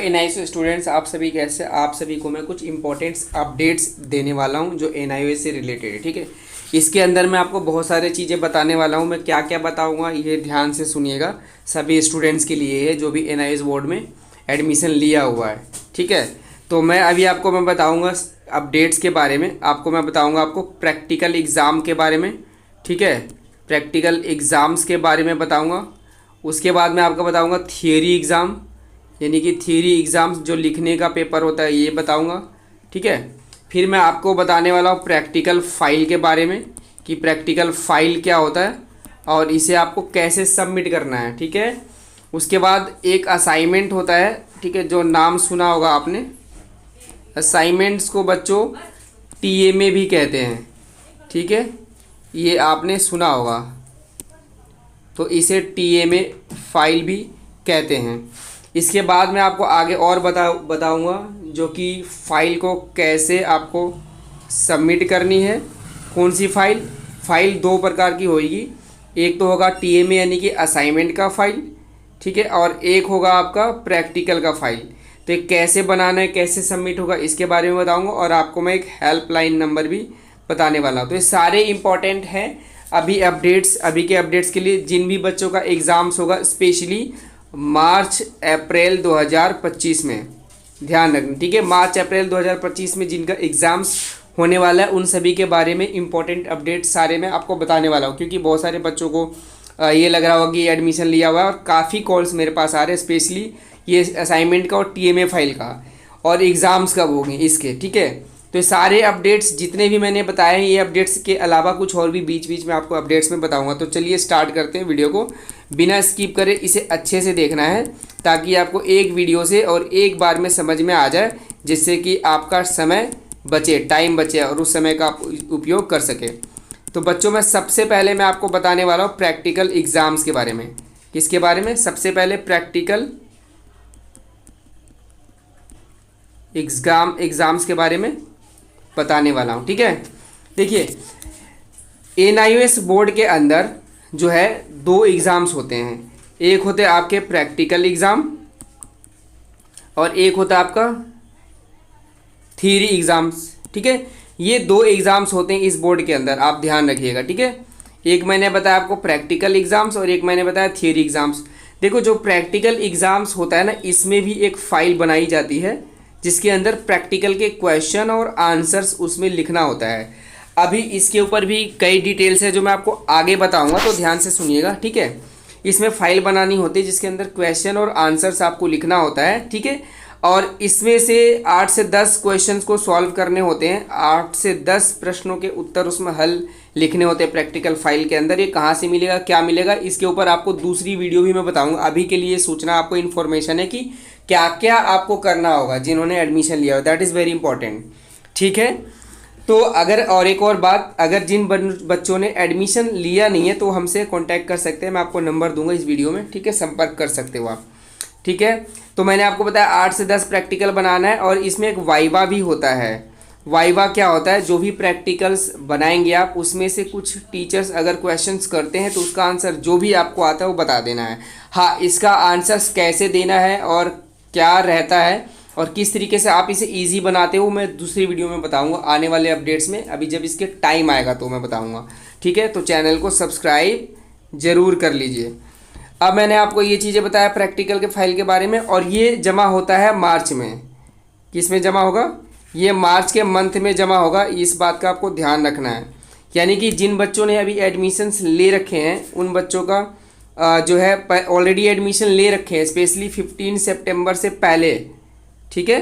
NIOS students, आप सभी कैसे? आप सभी को मैं कुछ इंपॉर्टेंट्स अपडेट्स देने वाला हूं जो NIOS से रिलेटेड है। ठीक है, इसके अंदर मैं आपको बहुत सारी चीज़ें बताने वाला हूं। मैं क्या क्या बताऊंगा ये ध्यान से सुनिएगा, सभी स्टूडेंट्स के लिए है जो भी NIOS बोर्ड में एडमिशन लिया हुआ है। ठीक है, तो मैं बताऊँगा अपडेट्स के बारे में। मैं बताऊँगा आपको प्रैक्टिकल एग्ज़ाम के बारे में। ठीक है, प्रैक्टिकल एग्ज़ाम्स के बारे में बताऊँगा। उसके बाद मैं आपको बताऊँगा थियरी एग्ज़ाम, यानी कि थियरी एग्ज़ाम्स जो लिखने का पेपर होता है ये बताऊंगा। ठीक है, फिर मैं आपको बताने वाला हूँ प्रैक्टिकल फ़ाइल के बारे में कि प्रैक्टिकल फ़ाइल क्या होता है और इसे आपको कैसे सबमिट करना है। ठीक है, उसके बाद एक असाइनमेंट होता है। ठीक है, जो नाम सुना होगा आपने, असाइनमेंट्स को बच्चों TMA भी कहते हैं। ठीक है, ये आपने सुना होगा, तो इसे TMA फाइल भी कहते हैं। इसके बाद मैं आपको आगे और बताऊंगा जो कि फ़ाइल को कैसे आपको सबमिट करनी है। कौन सी फ़ाइल दो प्रकार की होगी, एक तो होगा TMA यानी कि असाइनमेंट का फ़ाइल, ठीक है, और एक होगा आपका प्रैक्टिकल का फ़ाइल। तो ये कैसे बनाना है, कैसे सबमिट होगा, इसके बारे में बताऊंगा और आपको मैं एक हेल्पलाइन नंबर भी बताने वाला हूँ। तो ये सारे इंपॉर्टेंट हैं अभी के अपडेट्स के लिए। जिन भी बच्चों का एग्ज़ाम्स होगा स्पेशली मार्च अप्रैल 2025 में, ध्यान रखना। ठीक है, मार्च अप्रैल 2025 में जिनका एग्ज़ाम्स होने वाला है उन सभी के बारे में इंपॉर्टेंट अपडेट सारे मैं आपको बताने वाला हूँ। क्योंकि बहुत सारे बच्चों को ये लग रहा होगा कि एडमिशन लिया हुआ है और काफ़ी कॉल्स मेरे पास आ रहे हैं, स्पेशली ये असाइनमेंट का और TMA फाइल का, और एग्ज़ाम्स कब होंगे इसके। ठीक है, तो ये सारे अपडेट्स जितने भी मैंने बताए हैं, ये अपडेट्स के अलावा कुछ और भी बीच बीच में आपको अपडेट्स में बताऊंगा। तो चलिए स्टार्ट करते हैं वीडियो को, बिना स्किप करे इसे अच्छे से देखना है ताकि आपको एक वीडियो से और एक बार में समझ में आ जाए, जिससे कि आपका समय बचे, टाइम बचे और उस समय का आप उपयोग कर सके। तो बच्चों मैं सबसे पहले मैं आपको बताने वाला हूँ प्रैक्टिकल एग्ज़ाम्स के बारे में। किसके बारे में? सबसे पहले प्रैक्टिकल एग्ज़ाम्स के बारे में बताने वाला हूँ। ठीक है, देखिए NIOS बोर्ड के अंदर जो है दो एग्ज़ाम्स होते हैं। एक होते हैं आपके प्रैक्टिकल एग्ज़ाम और एक होता है आपका थियरी एग्ज़ाम्स। ठीक है, ये दो एग्ज़ाम्स होते हैं इस बोर्ड के अंदर, आप ध्यान रखिएगा। ठीक है, एक मैंने बताया आपको प्रैक्टिकल एग्ज़ाम्स और एक मैंने बताया थियरी एग्ज़ाम्स। देखो, जो प्रैक्टिकल एग्ज़ाम्स होता है ना, इसमें भी एक फ़ाइल बनाई जाती है जिसके अंदर प्रैक्टिकल के क्वेश्चन और आंसर्स उसमें लिखना होता है। अभी इसके ऊपर भी कई डिटेल्स है जो मैं आपको आगे बताऊंगा, तो ध्यान से सुनिएगा। ठीक है, इसमें फ़ाइल बनानी होती है जिसके अंदर क्वेश्चन और आंसर्स आपको लिखना होता है। ठीक है, और इसमें से 8 से 10 क्वेश्चंस को सॉल्व करने होते हैं, 8 से 10 प्रश्नों के उत्तर उसमें हल लिखने होते हैं प्रैक्टिकल फाइल के अंदर। ये कहाँ से मिलेगा, क्या मिलेगा, इसके ऊपर आपको दूसरी वीडियो भी मैं बताऊंगा। अभी के लिए सूचना आपको इन्फॉर्मेशन है कि क्या क्या आपको करना होगा जिन्होंने एडमिशन लिया हो, दैट इज़ वेरी इंपॉर्टेंट। ठीक है, तो अगर और एक और बात, अगर जिन बच्चों ने एडमिशन लिया नहीं है तो हमसे कांटेक्ट कर सकते हैं, मैं आपको नंबर दूंगा इस वीडियो में। ठीक है, संपर्क कर सकते हो आप। ठीक है, तो मैंने आपको बताया 8 से 10 प्रैक्टिकल बनाना है और इसमें एक वाइवा भी होता है। वाइवा क्या होता है? जो भी प्रैक्टिकल्स बनाएंगे आप, उसमें से कुछ टीचर्स अगर क्वेश्चंस करते हैं तो उसका आंसर जो भी आपको आता है वो बता देना है। हाँ, इसका आंसर्स कैसे देना है और क्या रहता है और किस तरीके से आप इसे इजी बनाते हो मैं दूसरी वीडियो में बताऊंगा आने वाले अपडेट्स में। अभी जब इसके टाइम आएगा तो मैं बताऊंगा। ठीक है, तो चैनल को सब्सक्राइब ज़रूर कर लीजिए। अब मैंने आपको ये चीज़ें बताया प्रैक्टिकल के फाइल के बारे में, और ये जमा होता है मार्च में। किस में जमा होगा? ये मार्च के मंथ में जमा होगा, इस बात का आपको ध्यान रखना है। यानी कि जिन बच्चों ने अभी एडमिशन्स ले रखे हैं उन बच्चों का जो है ऑलरेडी एडमिशन ले रखे हैं, स्पेशली 15 सितंबर से पहले। ठीक है,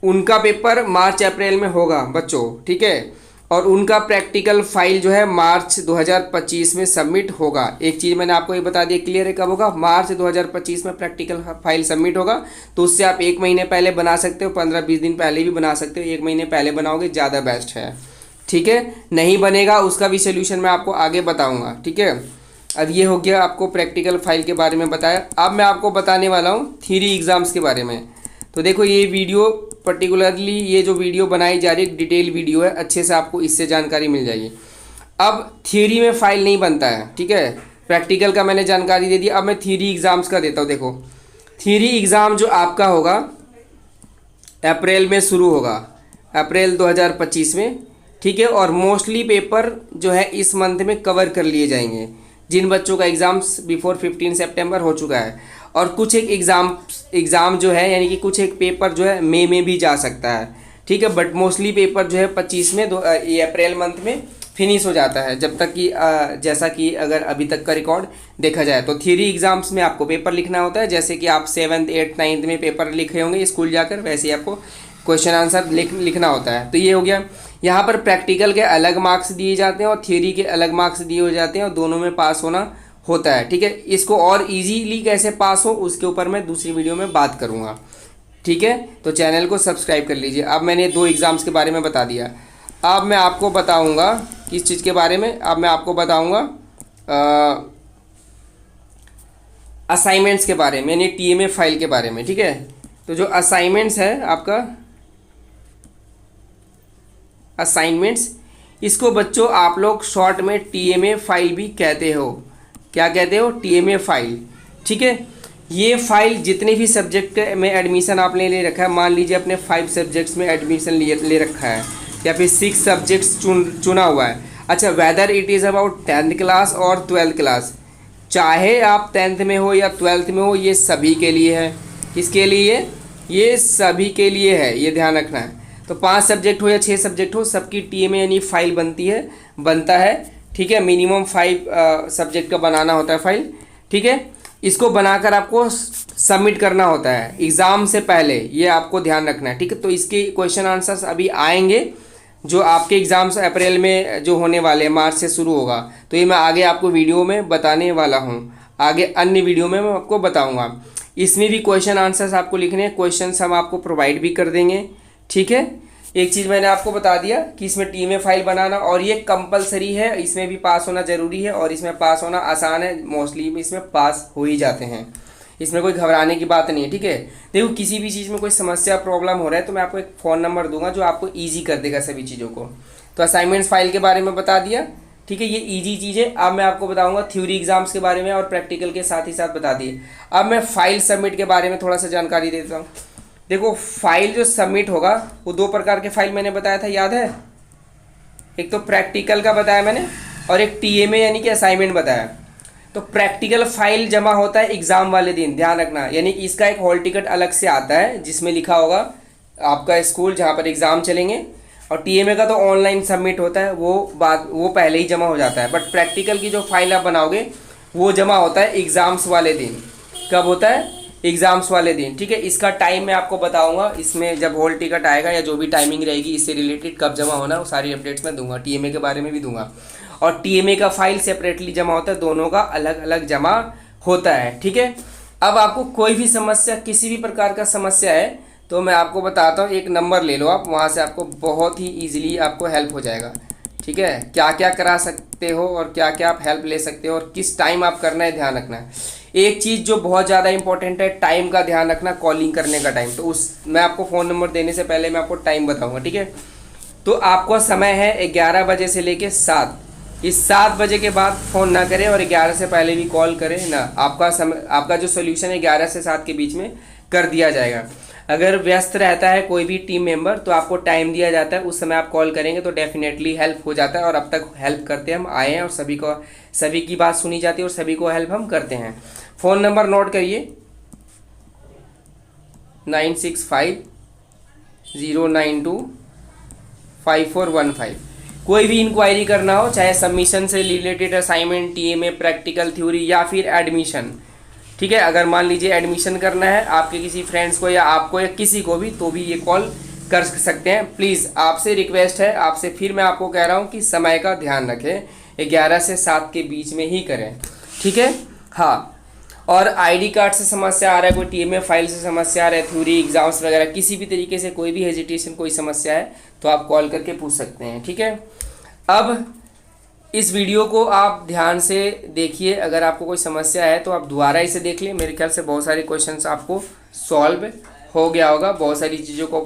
उनका पेपर मार्च अप्रैल में होगा बच्चों। ठीक है, और उनका प्रैक्टिकल फाइल जो है मार्च 2025 में सबमिट होगा। एक चीज़ मैंने आपको ये बता दिया, क्लियर है कब होगा? मार्च 2025 में प्रैक्टिकल फाइल सबमिट होगा। तो उससे आप 1 महीने पहले बना सकते हो, 15-20 दिन पहले भी बना सकते हो। 1 महीने पहले बनाओगे ज़्यादा बेस्ट है। ठीक है, नहीं बनेगा उसका भी सोल्यूशन मैं आपको आगे बताऊँगा। ठीक है, अब ये हो गया आपको प्रैक्टिकल फाइल के बारे में बताया। अब मैं आपको बताने वाला हूँ थियरी एग्ज़ाम्स के बारे में। तो देखो, ये वीडियो पर्टिकुलरली ये जो वीडियो बनाई जा रही है डिटेल वीडियो है, अच्छे से आपको इससे जानकारी मिल जाएगी। अब थियरी में फ़ाइल नहीं बनता है। ठीक है, प्रैक्टिकल का मैंने जानकारी दे दी, अब मैं थियरी एग्ज़ाम्स का देता हूँ। देखो, थियरी एग्ज़ाम जो आपका होगा अप्रैल में शुरू होगा, अप्रैल 2025 में, ठीक है। और मोस्टली पेपर जो है इस मंथ में कवर कर लिए जाएंगे, जिन बच्चों का एग्ज़ाम्स बिफोर 15 सितंबर हो चुका है। और कुछ एक एग्ज़ाम जो है यानी कि कुछ एक पेपर जो है मई में भी जा सकता है, ठीक है। बट मोस्टली पेपर जो है 25 में ये अप्रैल मंथ में फिनिश हो जाता है, जब तक कि जैसा कि अगर अभी तक का रिकॉर्ड देखा जाए तो थियरी एग्ज़ाम्स में आपको पेपर लिखना होता है, जैसे कि आप 7th 8th 9th में पेपर लिखे होंगे स्कूल जाकर, वैसे ही आपको क्वेश्चन आंसर लिखना होता है। तो ये हो गया। यहाँ पर प्रैक्टिकल के अलग मार्क्स दिए जाते हैं और थियरी के अलग मार्क्स दिए हो जाते हैं, और दोनों में पास होना होता है, ठीक है। इसको और इजीली कैसे पास हो उसके ऊपर मैं दूसरी वीडियो में बात करूँगा, ठीक है। तो चैनल को सब्सक्राइब कर लीजिए। अब मैंने 2 एग्ज़ाम्स के बारे में बता दिया। अब मैं आपको बताऊँगा किस चीज़ के बारे में, अब मैं आपको बताऊँगा असाइनमेंट्स के बारे में, यानी टीएमए फाइल के बारे में, ठीक है। तो जो असाइनमेंट्स है आपका, असाइनमेंट्स, इसको बच्चों आप लोग शॉर्ट में टीएमए फाइल भी कहते हो। क्या कहते हो? टीएमए फाइल, ठीक है। ये फाइल जितने भी सब्जेक्ट में एडमिशन आपने ले रखा है, मान लीजिए अपने 5 सब्जेक्ट्स में एडमिशन ले रखा है, या फिर 6 सब्जेक्ट्स चुना हुआ है। अच्छा, whether it is about 10th class और 12th क्लास, चाहे आप 10th में हो या 12th में हो, ये सभी के लिए है। किसके लिए? ये सभी के लिए है, ये ध्यान रखना है। तो 5 सब्जेक्ट हो या 6 सब्जेक्ट हो, सबकी टीएमए यानी फाइल बनता है, ठीक है। मिनिमम 5 सब्जेक्ट का बनाना होता है फाइल, ठीक है। इसको बनाकर आपको सबमिट करना होता है एग्ज़ाम से पहले, ये आपको ध्यान रखना है, ठीक है। तो इसके क्वेश्चन आंसर्स अभी आएंगे, जो आपके एग्ज़ाम्स अप्रैल में जो होने वाले हैं, मार्च से शुरू होगा, तो ये मैं आगे आपको वीडियो में बताने वाला हूँ, आगे अन्य वीडियो में मैं आपको बताऊँगा। इसमें भी क्वेश्चन आंसर्स आपको लिखने हैं, क्वेश्चंस हम आपको प्रोवाइड भी कर देंगे, ठीक है। एक चीज़ मैंने आपको बता दिया कि इसमें टीएमए फाइल बनाना, और ये कंपलसरी है, इसमें भी पास होना ज़रूरी है, और इसमें पास होना आसान है, मोस्टली इसमें पास हो ही जाते हैं, इसमें कोई घबराने की बात नहीं है, ठीक है। देखो, किसी भी चीज़ में कोई समस्या प्रॉब्लम हो रहा है तो मैं आपको एक फ़ोन नंबर दूंगा जो आपको ईजी कर देगा सभी चीज़ों को। तो असाइनमेंट्स फाइल के बारे में बता दिया, ठीक है, ये ईजी चीज़ है। अब मैं आपको बताऊंगा थ्योरी एग्जाम्स के बारे में, और प्रैक्टिकल के साथ ही साथ बता दिए। अब मैं फाइल सबमिट के बारे में थोड़ा सा जानकारी देता हूँ। देखो, फाइल जो सबमिट होगा वो 2 प्रकार के फाइल मैंने बताया था, याद है? एक तो प्रैक्टिकल का बताया मैंने, और एक टीएमए यानी कि असाइनमेंट बताया। तो प्रैक्टिकल फाइल जमा होता है एग्ज़ाम वाले दिन, ध्यान रखना, यानी कि इसका एक हॉल टिकट अलग से आता है जिसमें लिखा होगा आपका स्कूल जहाँ पर एग्ज़ाम चलेंगे। और टीएमए का तो ऑनलाइन सबमिट होता है, वो पहले ही जमा हो जाता है। बट प्रैक्टिकल की जो फाइल आप बनाओगे वो जमा होता है एग्ज़ाम्स वाले दिन। कब होता है? एग्ज़ाम्स वाले दिन, ठीक है। इसका टाइम मैं आपको बताऊंगा, इसमें जब हॉल टिकट आएगा या जो भी टाइमिंग रहेगी इससे रिलेटेड कब जमा होना, वो सारी अपडेट्स मैं दूंगा, टीएमए के बारे में भी दूंगा। और टीएमए का फाइल सेपरेटली जमा होता है, दोनों का अलग अलग जमा होता है, ठीक है। अब आपको कोई भी समस्या, किसी भी प्रकार का समस्या है तो मैं आपको बताता हूँ, एक नंबर ले लो आप, वहाँ से आपको बहुत ही ईजिली आपको हेल्प हो जाएगा, ठीक है। क्या क्या करा सकते हो और क्या क्या आप हेल्प ले सकते हो और किस टाइम आप करना है, ध्यान रखना है। एक चीज़ जो बहुत ज़्यादा इंपॉर्टेंट है, टाइम का ध्यान रखना, कॉलिंग करने का टाइम। तो मैं आपको फ़ोन नंबर देने से पहले मैं आपको टाइम बताऊँगा, ठीक है। तो आपका समय है 11 बजे से लेके 7, इस 7 बजे के बाद फ़ोन ना करें और 11 से पहले भी कॉल करें ना। आपका जो सोल्यूशन है 11 से 7 के बीच में कर दिया जाएगा। अगर व्यस्त रहता है कोई भी टीम मेंबर तो आपको टाइम दिया जाता है, उस समय आप कॉल करेंगे तो डेफिनेटली हेल्प हो जाता है। और अब तक हेल्प करते हम आए हैं, और सभी की बात सुनी जाती है और सभी को हेल्प हम करते हैं। फ़ोन नंबर नोट करिए, 9650925415। कोई भी इंक्वायरी करना हो, चाहे सबमिशन से related, assignment, TMA, practical, theory या फिर एडमिशन, ठीक है। अगर मान लीजिए एडमिशन करना है आपके किसी फ्रेंड्स को या आपको या किसी को भी, तो भी ये कॉल कर सकते हैं। प्लीज़ आपसे रिक्वेस्ट है, आपसे फिर मैं आपको कह रहा हूँ कि समय का ध्यान रखें, 11 से 7 के बीच में ही करें, ठीक है। हाँ, और आईडी कार्ड से समस्या आ रहा है, कोई टीएमए फाइल से समस्या आ रहा है, थ्योरी एग्जाम्स वगैरह, किसी भी तरीके से कोई भी हेजिटेशन, कोई समस्या है तो आप कॉल करके पूछ सकते हैं, ठीक है। अब इस वीडियो को आप ध्यान से देखिए, अगर आपको कोई समस्या है तो आप दोबारा इसे देख लें। मेरे ख्याल से बहुत सारे क्वेश्चंस आपको सॉल्व हो गया होगा, बहुत सारी चीज़ों को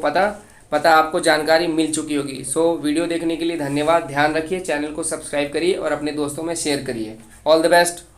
पता आपको जानकारी मिल चुकी होगी। सो वीडियो देखने के लिए धन्यवाद। ध्यान रखिए, चैनल को सब्सक्राइब करिए और अपने दोस्तों में शेयर करिए। All the best.